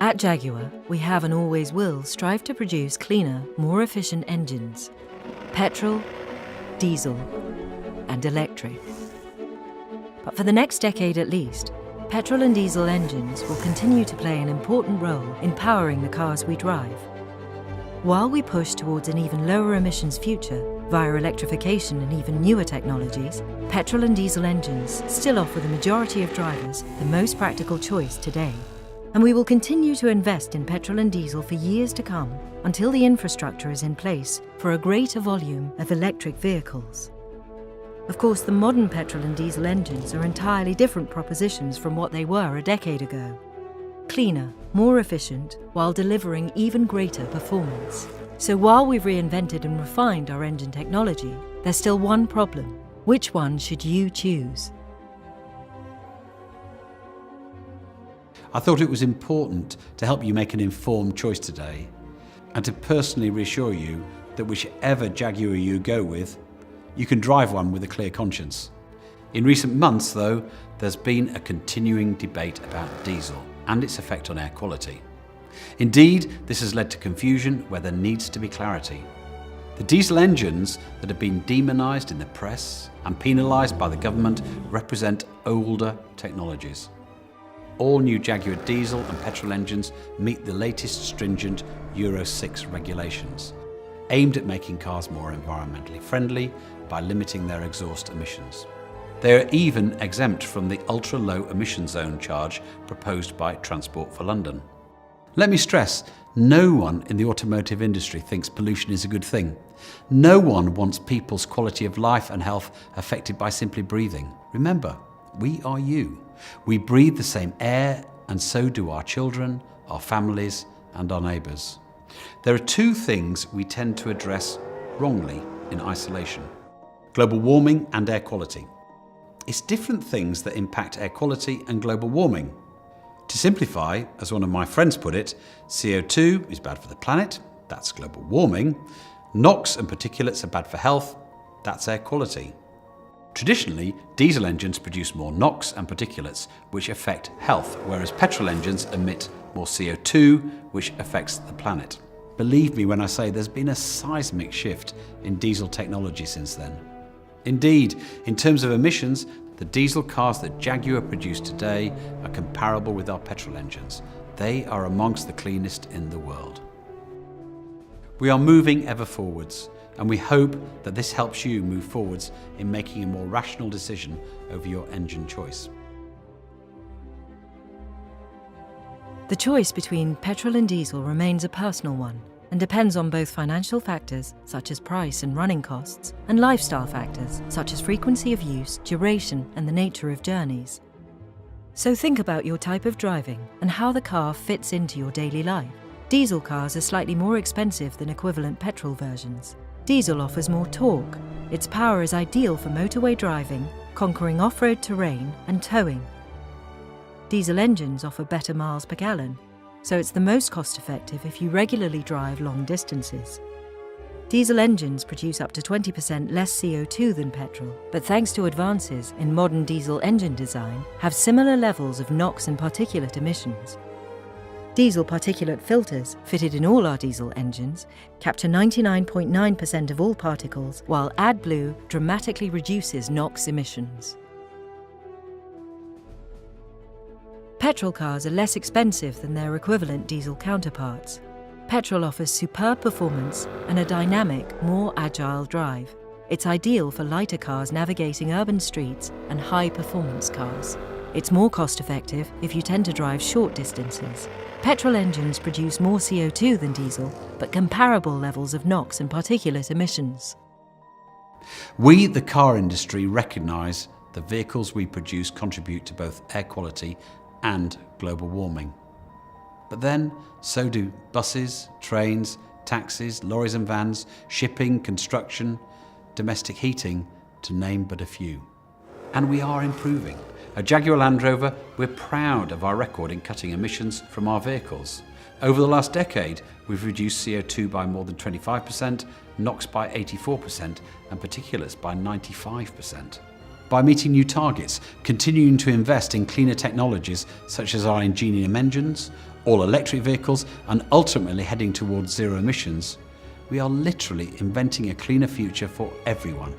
At Jaguar, we have and always will strive to produce cleaner, more efficient engines. Petrol, diesel, and electric. But for the next decade at least, petrol and diesel engines will continue to play an important role in powering the cars we drive. While we push towards an even lower emissions future via electrification and even newer technologies, petrol and diesel engines still offer the majority of drivers the most practical choice today. And we will continue to invest in petrol and diesel for years to come until the infrastructure is in place for a greater volume of electric vehicles. Of course, the modern petrol and diesel engines are entirely different propositions from what they were a decade ago. Cleaner, more efficient, while delivering even greater performance. So while we've reinvented and refined our engine technology, there's still one problem. Which one should you choose? I thought it was important to help you make an informed choice today and to personally reassure you that whichever Jaguar you go with, you can drive one with a clear conscience. In recent months, though, there's been a continuing debate about diesel and its effect on air quality. Indeed, this has led to confusion where there needs to be clarity. The diesel engines that have been demonised in the press and penalised by the government represent older technologies. All new Jaguar diesel and petrol engines meet the latest stringent Euro 6 regulations, aimed at making cars more environmentally friendly by limiting their exhaust emissions. They are even exempt from the ultra-low emission zone charge proposed by Transport for London. Let me stress, no one in the automotive industry thinks pollution is a good thing. No one wants people's quality of life and health affected by simply breathing. Remember, we are you. We breathe the same air, and so do our children, our families, and our neighbours. There are two things we tend to address wrongly in isolation: global warming and air quality. It's different things that impact air quality and global warming. To simplify, as one of my friends put it, CO2 is bad for the planet, that's global warming. NOx and particulates are bad for health, that's air quality. Traditionally, diesel engines produce more NOx and particulates, which affect health, whereas petrol engines emit more CO2, which affects the planet. Believe me when I say there's been a seismic shift in diesel technology since then. Indeed, in terms of emissions, the diesel cars that Jaguar produce today are comparable with our petrol engines. They are amongst the cleanest in the world. We are moving ever forwards, and we hope that this helps you move forwards in making a more rational decision over your engine choice. The choice between petrol and diesel remains a personal one and depends on both financial factors, such as price and running costs, and lifestyle factors, such as frequency of use, duration, and the nature of journeys. So think about your type of driving and how the car fits into your daily life. Diesel cars are slightly more expensive than equivalent petrol versions. Diesel offers more torque. Its power is ideal for motorway driving, conquering off-road terrain, and towing. Diesel engines offer better miles per gallon, so it's the most cost-effective if you regularly drive long distances. Diesel engines produce up to 20% less CO2 than petrol, but thanks to advances in modern diesel engine design, have similar levels of NOx and particulate emissions. Diesel particulate filters, fitted in all our diesel engines, capture 99.9% of all particles, while AdBlue dramatically reduces NOx emissions. Petrol cars are less expensive than their equivalent diesel counterparts. Petrol offers superb performance and a dynamic, more agile drive. It's ideal for lighter cars navigating urban streets and high-performance cars. It's more cost-effective if you tend to drive short distances. Petrol engines produce more CO2 than diesel, but comparable levels of NOx and particulate emissions. We, the car industry, recognise the vehicles we produce contribute to both air quality and global warming. But then, so do buses, trains, taxis, lorries and vans, shipping, construction, domestic heating, to name but a few. And we are improving. At Jaguar Land Rover, we're proud of our record in cutting emissions from our vehicles. Over the last decade, we've reduced CO2 by more than 25%, NOx by 84%, and particulates by 95%. By meeting new targets, continuing to invest in cleaner technologies such as our ingenium engines, all electric vehicles, and ultimately heading towards zero emissions, we are literally inventing a cleaner future for everyone.